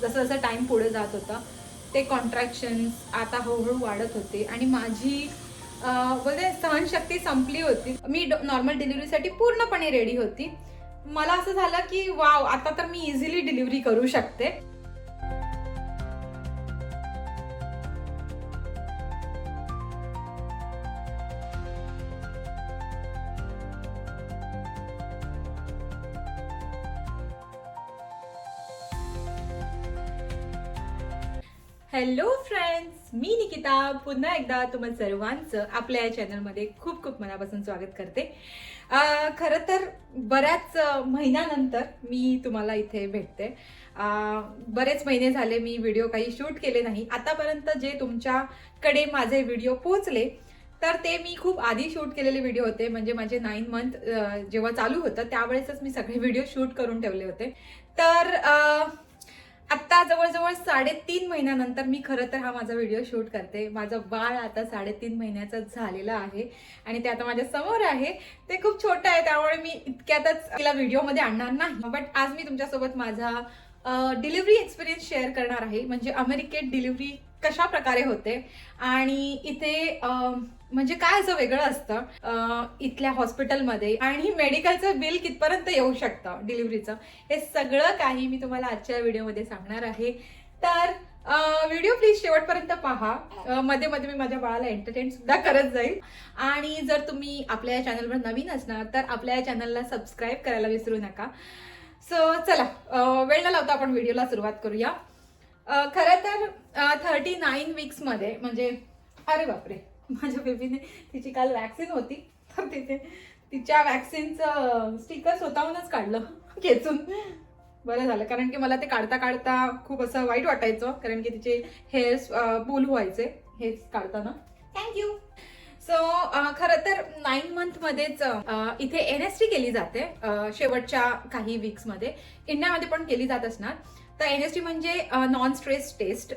जसं जसं टाईम पुढे जात होता ते कॉन्ट्रॅक्शन्स आता हळूहळू वाढत होते आणि माझी बोलते सहनशक्ती संपली होती. मी नॉर्मल डिलिव्हरीसाठी पूर्णपणे रेडी होती. मला असं झालं की वाव, आता तर मी इझिली डिलिव्हरी करू शकते. हॅलो फ्रेंड्स, मी निकिता पुन्हा एकदा तुम्हा सर्वांचं आपल्या या चॅनलमध्ये खूप खूप मनापासून स्वागत करते. खरं तर बऱ्याच महिन्यानंतर मी तुम्हाला इथे भेटते. बरेच महिने झाले मी व्हिडिओ काही शूट केले नाही. आतापर्यंत जे तुमच्याकडे माझे व्हिडिओ पोहोचले तर ते मी खूप आधी शूट केलेले व्हिडिओ होते. म्हणजे माझे 9 मंथ जेव्हा चालू होतं त्यावेळेसच मी सगळे व्हिडिओ शूट करून ठेवले होते. तर आत्ता जवळजवळ 3.5 महिन्यानंतर मी खरं तर हा माझा व्हिडिओ शूट करते. माझं बाळ आता 3.5 महिन्याचं झालेलं आहे आणि ते आता माझ्या समोर आहे. ते खूप छोटं आहे त्यामुळे मी इतक्यातच तिला व्हिडिओमध्ये आणणार नाही. बट आज मी तुमच्यासोबत माझा डिलिव्हरी एक्सपिरियन्स शेअर करणार आहे. म्हणजे अमेरिकेत डिलिव्हरी कशा प्रकारे होते आणि इथे म्हणजे काय असं वेगळं असतं इथल्या हॉस्पिटलमध्ये आणि मेडिकलचं बिल कितपर्यंत येऊ शकतं डिलिव्हरीचं, हे सगळं काही मी तुम्हाला आजच्या व्हिडिओमध्ये सांगणार आहे. तर व्हिडिओ प्लीज शेवटपर्यंत पहा. मध्ये मध्ये मी माझ्या बाळाला एंटरटेन सुद्धा करत जाईल. आणि जर तुम्ही आपल्या या चॅनलवर नवीन असणार तर आपल्या या चॅनलला सबस्क्राईब करायला विसरू नका. सो चला, वेळ न लावता आपण व्हिडिओला सुरुवात करूया. खरं तर 39 वीक्समध्ये म्हणजे अरे बापरे, माझ्या बेबीने तिची काल वॅक्सिन होती तर तिथे तिच्या वॅक्सिनचं स्टिकर स्वतःहूनच काढलं खेचून. बरं झालं, कारण की मला ते काढता काढता खूप असं वाईट वाटायचं, कारण की तिचे हेअर्स पूल व्हायचे हे काढताना. थँक्यू. सो खरं तर 9 मंथमध्येच इथे NST केली जाते. शेवटच्या काही वीक्समध्ये इंडियामध्ये पण केली जात असणार. तर NST म्हणजे नॉन स्ट्रेस टेस्ट.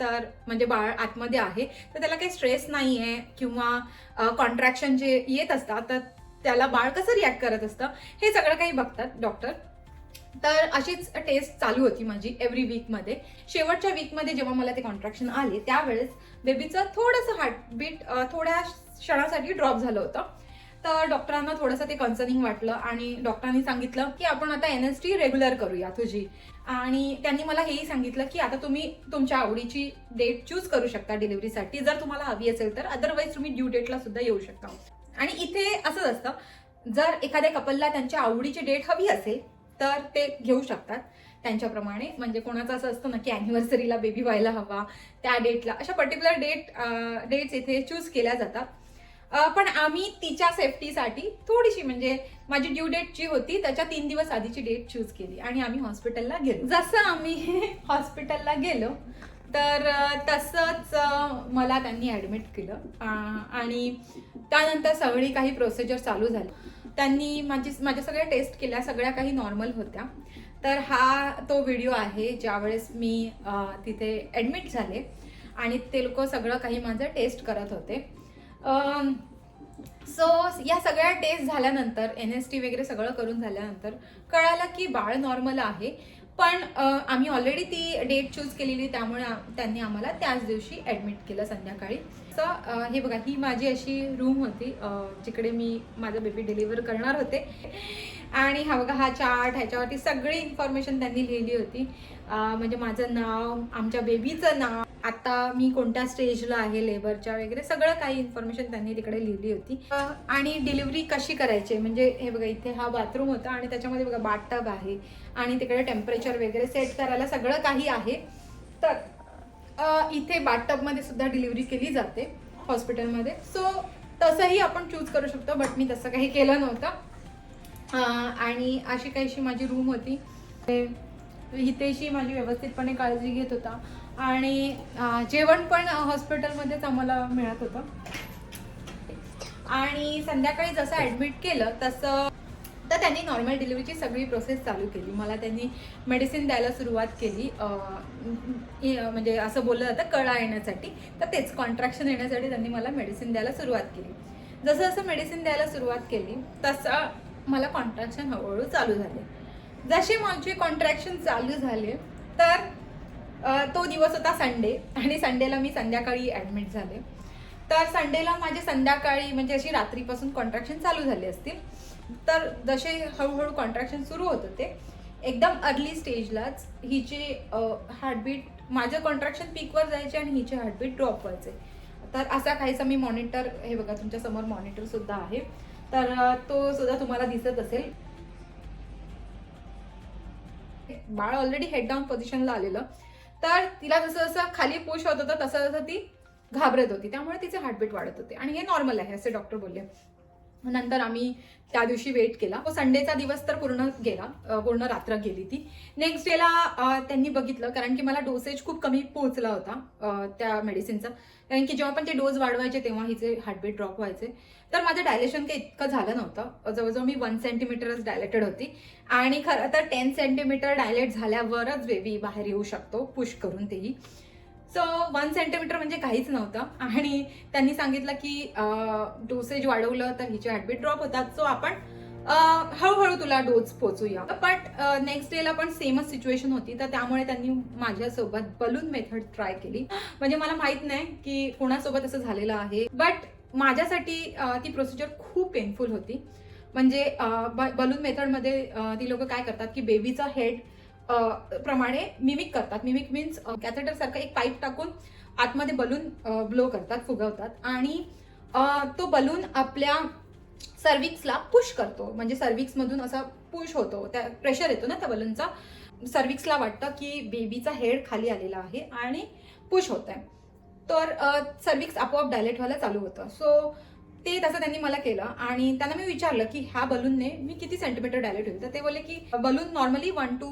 तर म्हणजे बाळ आतमध्ये आहे तर त्याला काही स्ट्रेस नाही आहे किंवा कॉन्ट्रॅक्शन जे येत असतात तर त्याला बाळ कसं रिॲक्ट करत असतं हे सगळं काही बघतात डॉक्टर. तर अशीच टेस्ट चालू होती माझी एव्हरी वीकमध्ये. शेवटच्या वीकमध्ये जेव्हा मला ते कॉन्ट्रॅक्शन आले त्यावेळेस बेबीचं थोडंसं हार्टबीट थोड्या क्षणासाठी ड्रॉप झालं होतं. तर डॉक्टरांना थोडंसं ते कन्सर्निंग वाटलं आणि डॉक्टरांनी सांगितलं की आपण आता NST रेग्युलर करूया तुझी. आणि त्यांनी मला हेही सांगितलं की आता तुम्ही तुमच्या आवडीची डेट चूज करू शकता डिलिव्हरीसाठी जर तुम्हाला हवी असेल तर. अदरवाईज तुम्ही ड्यू डेटला सुद्धा येऊ शकता. आणि इथे असंच असतं, जर एखाद्या कपलला त्यांच्या आवडीची डेट हवी असेल तर ते घेऊ शकतात त्यांच्याप्रमाणे. म्हणजे कोणाचं असं असतं ना की अॅनिव्हर्सरीला बेबी व्हायला हवा त्या डेटला, अशा पर्टिक्युलर डेट्स इथे चूज केल्या जातात. पण आम्ही तिच्या सेफ्टीसाठी थोडीशी म्हणजे माझी ड्यू डेट जी होती त्याच्या 3 दिवस आधीची डेट चूज केली आणि आम्ही हॉस्पिटलला गेलो. जसं आम्ही हॉस्पिटलला गेलो तर तसंच मला त्यांनी ॲडमिट केलं आणि त्यानंतर सगळी काही प्रोसिजर चालू झाली. त्यांनी माझ्या सगळ्या टेस्ट केल्या, सगळ्या काही नॉर्मल होत्या. तर हा तो व्हिडिओ आहे ज्यावेळेस मी तिथे ॲडमिट झाले आणि ते लोक सगळं काही माझं टेस्ट करत होते. सो या सगळ्या टेस्ट झाल्यानंतर NST वगैरे सगळं करून झाल्यानंतर कळालं की बाळ नॉर्मल आहे. पण आम्ही ऑलरेडी ती डेट चूज केलेली त्यामुळे त्यांनी आम्हाला त्याच दिवशी ॲडमिट केलं संध्याकाळी. तर हे बघा, ही माझी अशी रूम होती जिकडे मी माझं बेबी डिलिव्हर करणार होते. आणि हा बघा, हा चार्ट, ह्याच्यावरती सगळी इन्फॉर्मेशन त्यांनी लिहिली होती. म्हणजे माझं नाव, आमच्या बेबीचं नाव, आता मी कोणत्या स्टेजला आहे लेबरच्या वगैरे सगळं काही इन्फॉर्मेशन त्यांनी तिकडे लिहिली होती. आणि डिलिव्हरी कशी करायची म्हणजे हे बघा, इथे हा बाथरूम होता आणि त्याच्यामध्ये बघा बाथटब आहे आणि तिकडे टेम्परेचर वगैरे सेट करायला सगळं काही आहे. तर इथे बाथटबमध्ये सुद्धा डिलिव्हरी केली जाते हॉस्पिटलमध्ये. सो तसंही आपण चूज करू शकतो, बट मी तसं काही केलं नव्हतं. आणि अशी काहीशी माझी रूम होती. इथेशी माझी व्यवस्थितपणे काळजी घेत होता आणि जेवण पण हॉस्पिटलमध्येच आम्हाला मिळत होतं. आणि संध्याकाळी जसं ॲडमिट केलं तसं तर त्यांनी नॉर्मल डिलिव्हरीची सगळी प्रोसेस चालू केली. मला त्यांनी मेडिसिन द्यायला सुरुवात केली. म्हणजे असं बोललं जातं कळा येण्यासाठी, तर तेच कॉन्ट्रॅक्शन येण्यासाठी त्यांनी मला मेडिसिन द्यायला सुरुवात केली. जसं जसं मेडिसिन द्यायला सुरुवात केली तसं मला कॉन्ट्रॅक्शन हळूहळू चालू झाले. जसे माझे कॉन्ट्रॅक्शन चालू झाले तर तो दिवस होता संडे आणि संडेला मी संध्याकाळी ॲडमिट झाले. तर संडेला माझे संध्याकाळी म्हणजे अशी रात्रीपासून कॉन्ट्रॅक्शन चालू झाले असतील. तर जसे हळूहळू कॉन्ट्रॅक्शन सुरू होत होते एकदम अर्ली स्टेजलाच हिचे हार्टबीट, माझं कॉन्ट्रॅक्शन पीकवर जायचे आणि हिचे हार्टबीट ड्रॉप व्हायचे. तर असा काहीसा मी मॉनिटर, हे बघा तुमच्या समोर मॉनिटर सुद्धा आहे, तर तो सुद्धा तुम्हाला दिसत असेल. बाळ ऑलरेडी हेड डाऊन पोझिशनला आलेलं, तर तिला जसं जसं खाली पुश होत होतं तसं तसं ती घाबरत होती, त्यामुळे तिचे हार्टबीट वाढत होते आणि हे नॉर्मल आहे असे डॉक्टर बोलले. नंतर आम्ही त्या दिवशी वेट केला. तो संडेचा दिवस तर पूर्ण गेला, पूर्ण रात्र गेली ती. नेक्स्ट डेला त्यांनी बघितलं, कारण की मला डोसेज खूप कमी पोहोचला होता त्या मेडिसिनचा, कारण की जेव्हा पण ते डोस वाढवायचे तेव्हा हिचे हार्टबीट ड्रॉप व्हायचे. तर माझं डायलेशन काही इतकं झालं नव्हतं, जवळजवळ मी 1 सेंटीमीटरच डायलेटेड होती आणि खरं तर 10 सेंटीमीटर डायलेट झाल्यावरच बेबी बाहेर येऊ शकतो पुश करून तेही. सो 1 सेंटीमीटर म्हणजे काहीच नव्हतं आणि त्यांनी सांगितलं की डोसेज वाढवलं तर हिचे हार्टबीट ड्रॉप होतात, सो आपण हळूहळू तुला डोस पोचूया. बट नेक्स्ट डेला पण सेमच सिच्युएशन होती, तर त्यामुळे त्यांनी माझ्यासोबत बलून मेथड ट्राय केली. म्हणजे मला माहित नाही की कोणासोबत असं झालेलं आहे, बट माझ्यासाठी ती प्रोसिजर खूप पेनफुल होती. म्हणजे बलून मेथडमध्ये ती लोक काय करतात की बेबीचा हेड प्रमाणे मिमिक करतात. मिमिक मीन्स कॅथेटर सारखं एक पाईप टाकून आतमध्ये बलून ब्लो करतात, फुगवतात आणि तो बलून आपल्या सर्विक्सला पुश करतो. म्हणजे सर्विक्स मधून असा पुश होतो, त्या प्रेशर येतो ना त्या बलूनचा, सर्विक्सला वाटतं की बेबीचा हेड खाली आलेला आहे आणि पुश होत आहे, तर सर्विक्स आपोआप डायलेट व्हायला चालू होतं. सो ते तसं त्यांनी मला केलं आणि त्यांना मी विचारलं की ह्या बलूनने मी किती सेंटीमीटर डायलेट होईल. तर ते बोलले की बलून नॉर्मली 1 to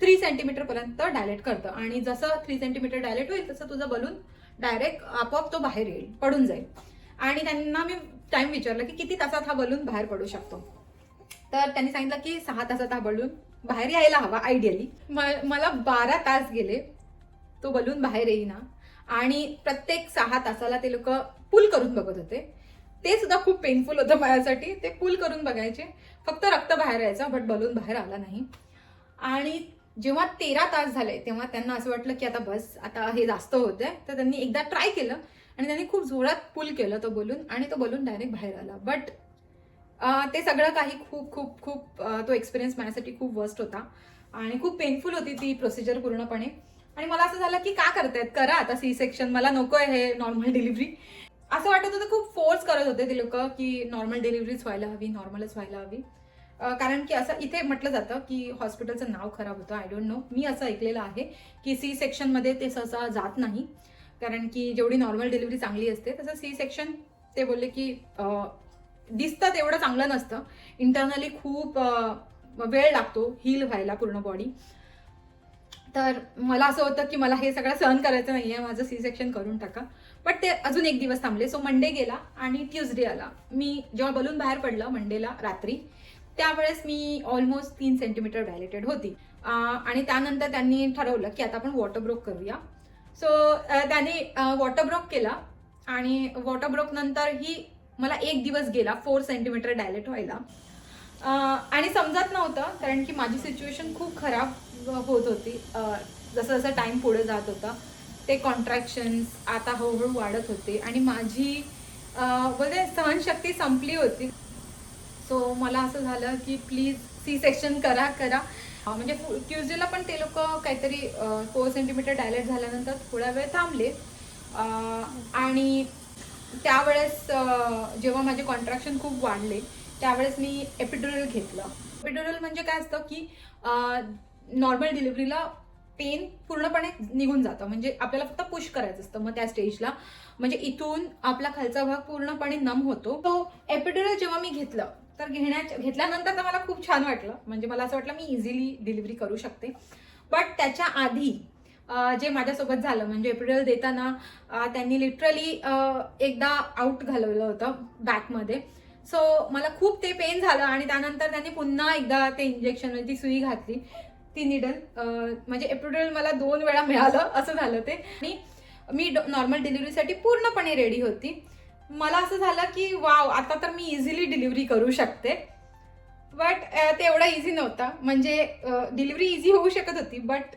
3 सेंटीमीटर पर्यंत डायलेट करतं आणि जसं 3 सेंटीमीटर डायलेट होईल तसं तुझं बलून डायरेक्ट आपोआप तो बाहेर येईल, पडून जाईल. आणि त्यांना मी टाइम विचारलं की किती तासात हा बलून बाहेर पडू शकतो. तर त्यांनी सांगितलं की 6 तासात हा बलून बाहेर यायला हवा आयडियली. मला 12 तास गेले तो बलून बाहेर येईना आणि प्रत्येक 6 तासाला ते लोक पुल करून बघत होते. ते सुद्धा खूप पेनफुल होतं माझ्यासाठी. ते पुल करून बघायचे, फक्त रक्त बाहेर यायचं, बट बलून बाहेर आला नाही. आणि जेव्हा 13 तास झाले तेव्हा त्यांना असं वाटलं की आता बस, आता हे जास्त होतंय. तर त्यांनी एकदा ट्राय केलं आणि त्यांनी खूप जोरात पुल केलं तो बलून आणि तो बलून डायरेक्ट बाहेर आला. बट ते सगळं काही खूप खूप खूप तो एक्सपिरियन्स माझ्यासाठी खूप वर्स्ट होता आणि खूप पेनफुल होती ती प्रोसिजर पूर्णपणे. आणि मला असं झालं की का करतायत, करा आता सी सेक्शन, मला नको आहे हे नॉर्मल डिलिव्हरी. असं वाटत होतं, खूप फोर्स करत होते ते लोक की नॉर्मल डिलिव्हरीच व्हायला हवी, नॉर्मलच व्हायला हवी. कारण की असं इथे म्हटलं जातं की हॉस्पिटलचं नाव खराब होतं. आय डोंट नो, मी असं ऐकलेलं आहे की सी सेक्शनमध्ये ते सहसा जात नाही, कारण की जेवढी नॉर्मल डिलिव्हरी चांगली असते तसं सी सेक्शन ते बोलले की दिसतं तेवढं चांगलं नसतं. इंटरनली खूप वेळ लागतो हील व्हायला पूर्ण बॉडी. तर मला असं होतं की मला हे सगळं सहन करायचं नाहीये, माझं सी सेक्शन करून टाका. बट ते अजून एक दिवस थांबले. सो मंडे गेला आणि ट्यूजडे आला. मी जेव्हा बलून बाहेर पडलं मंडेला रात्री, त्यावेळेस मी ऑलमोस्ट 3 सेंटीमीटर डायलेटेड होती. आणि त्यानंतर त्यांनी ठरवलं की आता आपण वॉटर ब्रोक करूया. सो त्याने वॉटर ब्रोक केला आणि वॉटर ब्रोक नंतर ही मला एक दिवस गेला 4 सेंटीमीटर डायलेट व्हायला. आणि समजत नव्हतं, कारण की माझी सिच्युएशन खूप खराब होत होती. जसं जसं टाइम पुढे जात होता ते कॉन्ट्रॅक्शन्स आता हळूहळू वाढत होते आणि माझी बोलते सहनशक्ती संपली होती. सो मला असं झालं की प्लीज सी सेक्शन करा. म्हणजे ट्यूजडेला पण ते लोक काहीतरी 4 सेंटीमीटर डायलेट झाल्यानंतर थोडा वेळ थांबले. आणि त्यावेळेस जेव्हा माझे कॉन्ट्रॅक्शन खूप वाढले त्यावेळेस मी एपिड्युरल घेतलं. एपिड्युरल म्हणजे काय असतं की नॉर्मल डिलिव्हरीला पेन पूर्णपणे निघून जातं, म्हणजे आपल्याला फक्त पुश करायचं असतं. मग त्या स्टेजला म्हणजे इथून आपला खालचा भाग पूर्णपणे नम होतो. तो एपिड्युरल जेव्हा मी घेतलं तर घेतल्यानंतर तर मला खूप छान वाटलं. म्हणजे मला असं वाटलं मी इझिली डिलिव्हरी करू शकते. बट त्याच्या आधी जे माझ्यासोबत झालं, म्हणजे एपिड्युरल देताना त्यांनी लिटरली एकदा आउट घालवलं होतं बॅकमध्ये. सो मला खूप ते पेन झालं आणि त्यानंतर त्यांनी पुन्हा एकदा ते इंजेक्शन, म्हणजे ती सुई घातली, ती निडल. म्हणजे एपिड्युरल मला 2 वेळा मिळालं असं झालं ते. आणि मी नॉर्मल डिलिव्हरीसाठी पूर्णपणे रेडी होती. मला असं झालं की वाव, आता तर मी इझिली डिलिव्हरी करू शकते. बट ते एवढं इझी नव्हतं. म्हणजे डिलिव्हरी इझी होऊ शकत होती, बट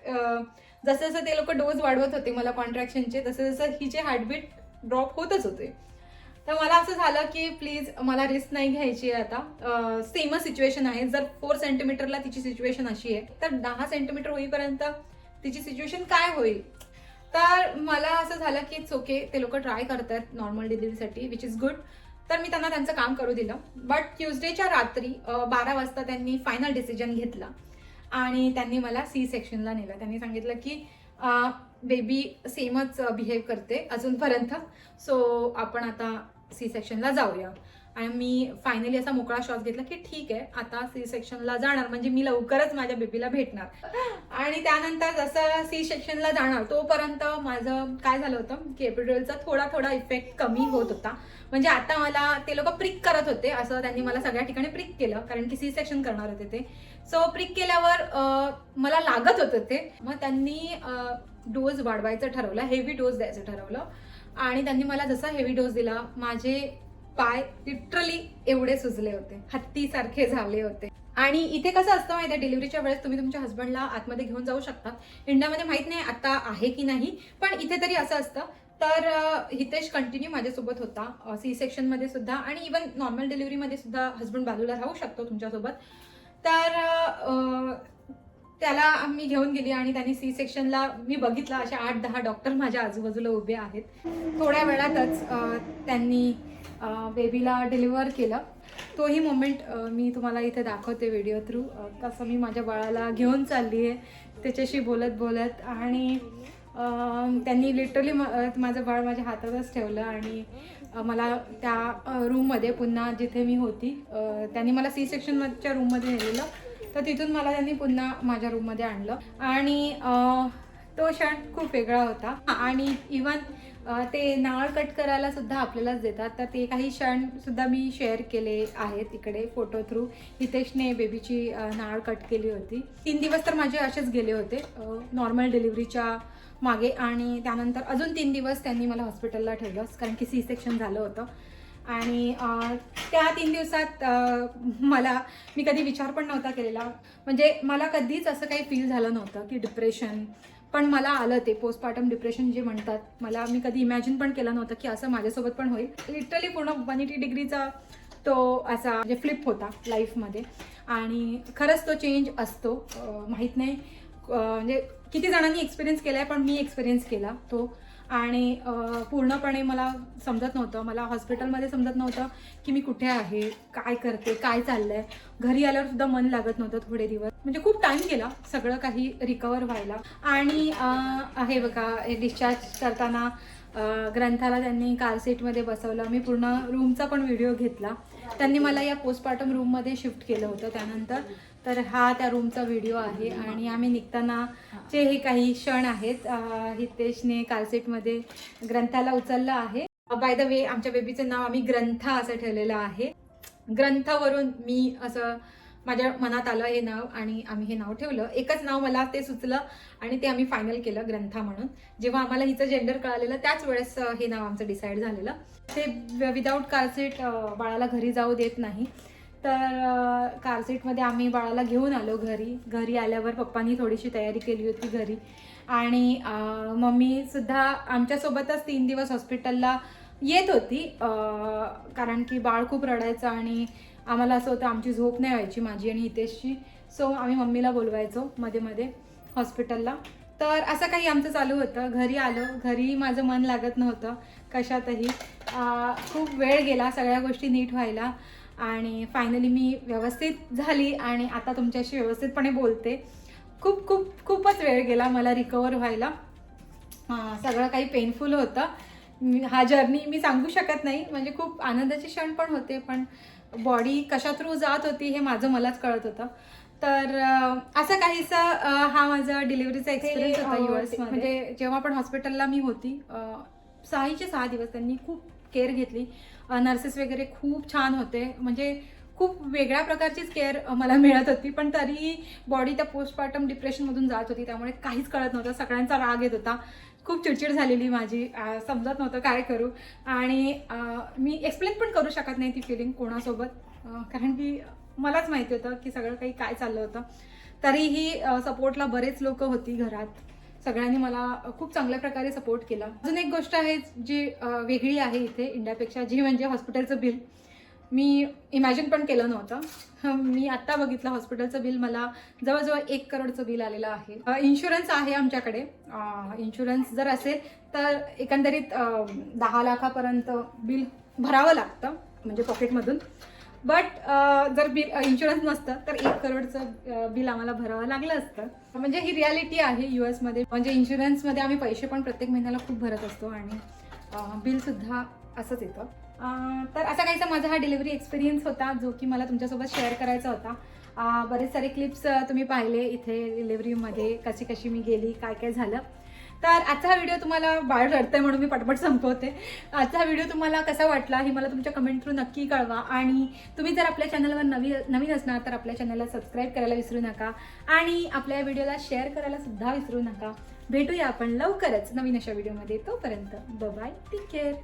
जसं जसं ते लोक डोस वाढवत होते मला कॉन्ट्रॅक्शनचे, तसं जसं हिचे हार्टबीट ड्रॉप होतच होते. तर मला असं झालं की प्लीज मला रिस्क नाही घ्यायची आहे आता. सेमच सिच्युएशन आहे. जर 4 सेंटीमीटरला तिची सिच्युएशन अशी आहे, तर 10 सेंटीमीटर होईपर्यंत तिची सिच्युएशन काय होईल. तर मला असं झालं की इट्स ओके, ते लोक ट्राय करतात नॉर्मल डिलिव्हरीसाठी, विच इज गुड. तर मी त्यांना त्यांचं काम करू दिलं. बट ट्युजडेच्या रात्री 12 वाजता त्यांनी फायनल डिसिजन घेतला आणि त्यांनी मला सी सेक्शनला नेलं. त्यांनी सांगितलं की बेबी सेमच बिहेव करते अजूनपर्यंत, सो आपण आता सी सेक्शनला जाऊया. आणि मी फायनली असा मोकळा श्वास घेतला की ठीक आहे, आता सी सेक्शनला जाणार म्हणजे मी लवकरच माझ्या बेबीला भेटणार. आणि त्यानंतर जसं सी सेक्शनला जाणार तोपर्यंत माझं काय झालं होतं की एपिड्युरलचा थोडा थोडा इफेक्ट कमी होत होता. म्हणजे आता मला ते लोक प्रिक करत होते, असं त्यांनी मला सगळ्या ठिकाणी प्रिक केलं, कारण की सी सेक्शन करणार होते ते. सो प्रिक केल्यावर मला लागत होतं ते. मग त्यांनी डोस वाढवायचं ठरवलं, हेवी डोस द्यायचं ठरवलं. आणि त्यांनी मला जसा हेवी डोस दिला, माझे पाय लिटरली एवढे सुजले होते, हत्तीसारखे झाले होते. आणि इथे कसं असतं माहिती आहे, डिलिव्हरीच्या वेळेस तुम्ही तुमच्या हस्बंडला आतमध्ये घेऊन जाऊ शकता. इंडियामध्ये माहित नाही आता आहे की नाही, पण इथे तरी असं असतं. तर हितेश कंटिन्यू माझ्यासोबत होता, सी सेक्शनमध्ये सुद्धा आणि इवन नॉर्मल डिलिव्हरीमध्ये सुद्धा हस्बंड बाजूला राहू शकतो तुमच्यासोबत. तर त्याला मी घेऊन गेली आणि त्यांनी सी सेक्शनला मी बघितलं, अशा 8-10 डॉक्टर माझ्या आजूबाजूला उभे आहेत. थोड्या वेळातच त्यांनी बेबीला डिलिव्हर केलं. तोही मोमेंट मी तुम्हाला इथे दाखवते व्हिडिओ थ्रू, कसं मी माझ्या बाळाला घेऊन चालली आहे त्याच्याशी बोलत बोलत. आणि त्यांनी लिटरली माझं बाळ माझ्या हातातच ठेवलं आणि मला त्या रूममध्ये पुन्हा जिथे मी होती, त्यांनी मला सी सेक्शनच्या रूममध्ये नेलेलं, तर तिथून मला त्यांनी पुन्हा माझ्या रूममध्ये आणलं. आणि तो क्षण खूप वेगळा होता. आणि इवन ते नाळ कट करायला सुद्धा आपल्यालाच देतात, तर ते काही क्षण सुद्धा मी शेअर केले आहेत इकडे फोटो थ्रू. हितेशने बेबीची नाळ कट केली होती. 3 दिवस तर माझे असेच गेले होते नॉर्मल डिलिव्हरीच्या मागे. आणि त्यानंतर अजून 3 दिवस त्यांनी मला हॉस्पिटलला ठेवलं, कारण की सी सेक्शन झालं होतं. आणि त्या 3 दिवसात मी कधी विचार पण नव्हता केलेला, म्हणजे मला कधीच असं काही फील झालं नव्हतं की डिप्रेशन. पण मला आलं ते पोस्टपार्टम डिप्रेशन जे म्हणतात, मी कधी इमॅजिन पण केलं नव्हतं की असं माझ्यासोबत पण होईल. लिटरली पूर्ण 180 डिग्रीचा तो असा म्हणजे फ्लिप होता लाईफमध्ये. आणि खरंच तो चेंज असतो, माहीत नाही म्हणजे किती जणांनी एक्सपिरियन्स केला आहे, पण मी एक्सपिरियन्स केला तो. आणि पूर्णपणे मला समजत नव्हतं, मला हॉस्पिटलमध्ये समजत नव्हतं की मी कुठे आहे, काय करते, काय चाललं आहे. घरी आल्यावर सुद्धा मन लागत नव्हतं थोडे दिवस, म्हणजे खूप टाईम गेला सगळं काही रिकवर व्हायला. आणि हे बघा, हे डिस्चार्ज करताना ग्रंथाला त्यांनी कार सीटमध्ये बसवलं. मी पूर्ण रूमचा पण व्हिडिओ घेतला. त्यांनी मला या पोस्टपार्टम रूममध्ये शिफ्ट केलं होतं त्यानंतर. तर हा त्या रूमचा व्हिडिओ आहे. आणि आम्ही निघतानाचे हे काही क्षण आहेत. हितेशने कार सीटमध्ये ग्रंथाला उचललं आहे. बाय द वे, आमच्या बेबीचं नाव आम्ही ग्रंथा असं ठेवलेलं आहे. ग्रंथावरून मी असं माझ्या मनात आलं हे नाव आणि आम्ही हे नाव ठेवलं. एकच नाव मला ते सुचलं आणि ते आम्ही फायनल केलं, ग्रंथा म्हणून. जेव्हा आम्हाला हिचं जेंडर कळालेलं त्याच वेळेस हे नाव आमचं डिसाईड झालेलं. ते विदाऊट कारसीट बाळाला घरी जाऊ देत नाही. तर कारसीटमध्ये आम्ही बाळाला घेऊन आलो घरी आल्यावर पप्पांनी थोडीशी तयारी केली होती घरी. आणि मम्मीसुद्धा आमच्यासोबतच 3 दिवस हॉस्पिटलला येत होती, कारण की बाळ खूप रडायचं आणि आम्हाला असं होतं आमची झोप नाही व्हायची, माझी आणि हितेशची. सो आम्ही मम्मीला बोलवायचो मध्ये मध्ये हॉस्पिटलला. तर असं काही आमचं चालू होतं. घरी आलो, घरी माझं मन लागत नव्हतं कशातही. खूप वेळ गेला सगळ्या गोष्टी नीट व्हायला. आणि फायनली मी व्यवस्थित झाली आणि आता तुमच्याशी व्यवस्थितपणे बोलते. खूपच वेळ गेला मला रिकवर व्हायला. सगळं काही पेनफुल होतं. हा जर्नी मी सांगू शकत नाही, म्हणजे खूप आनंदाचे क्षण पण होते, पण बॉडी कशा थ्रू जात होती हे मलाच कळत होतं. तर असं काहीसा हा माझा डिलिव्हरीचा एक्सपिरियन्स होता US. म्हणजे जेव्हा पण हॉस्पिटलला मी होती, 6 दिवस त्यांनी खूप केअर घेतली. नर्सेस वगैरे खूप छान होते, म्हणजे खूप वेगळ्या प्रकारचीच केअर मला मिळत होती. पण तरीही बॉडी त्या पोस्टपार्टम डिप्रेशनमधून जात होती, त्यामुळे काहीच कळत नव्हतं. सगळ्यांचा राग येत होता, खूप चिडचिड झालेली माझी, समजत नव्हतं काय करू. आणि मी एक्सप्लेन पण करू शकत नाही ती फिलिंग कोणासोबत, कारण की मलाच माहिती होतं की सगळं काही काय चाललं होतं. तरीही सपोर्टला बरेच लोक होती घरात. सगळ्यांनी मला खूप चांगल्या प्रकारे सपोर्ट केला. अजून एक गोष्ट आहे जी वेगळी आहे इथे इंडियापेक्षा, जी म्हणजे हॉस्पिटलचं बिल. मी इमॅजिन पण केलं नव्हतं. मी आत्ता बघितलं हॉस्पिटलचं बिल मला जवळजवळ 1 करोडचं बिल आलेलं आहे. इन्शुरन्स आहे आमच्याकडे. इन्शुरन्स जर असेल तर एकंदरीत 10 लाखापर्यंत बिल भरावं लागतं म्हणजे पॉकेटमधून. बट जर बिल इन्शुरन्स नसतं तर 1 करोडचं बिल आम्हाला भरावं लागलं असतं. म्हणजे ही रियालिटी आहे US मध्ये. म्हणजे इन्शुरन्समध्ये आम्ही पैसे पण प्रत्येक महिन्याला खूप भरत असतो आणि बिलसुद्धा असंच येतं. तर असा काहीसा माझा हा डिलिव्हरी एक्सपिरियन्स होता, जो की मला तुमच्यासोबत शेअर करायचा होता. बरेच सारे क्लिप्स तुम्ही पाहिले इथे डिलिव्हरीमध्ये, कशी कशी मी गेली, काय काय झालं. तर आजचा हा व्हिडिओ तुम्हाला बाळ रडतंय म्हणून मी पटपट संपवते. आजचा हा व्हिडिओ तुम्हाला कसा वाटला हे मला तुमच्या कमेंट थ्रू नक्की कळवा. आणि तुम्ही जर आपल्या चॅनलवर नवीन असणार तर आपल्या चॅनलला सबस्क्राईब करायला विसरू नका आणि आपल्या व्हिडिओला शेअर करायला सुद्धा विसरू नका. भेटूया आपण लवकरच नवीन अशा व्हिडिओमध्ये. तोपर्यंत बाय, टेक केअर.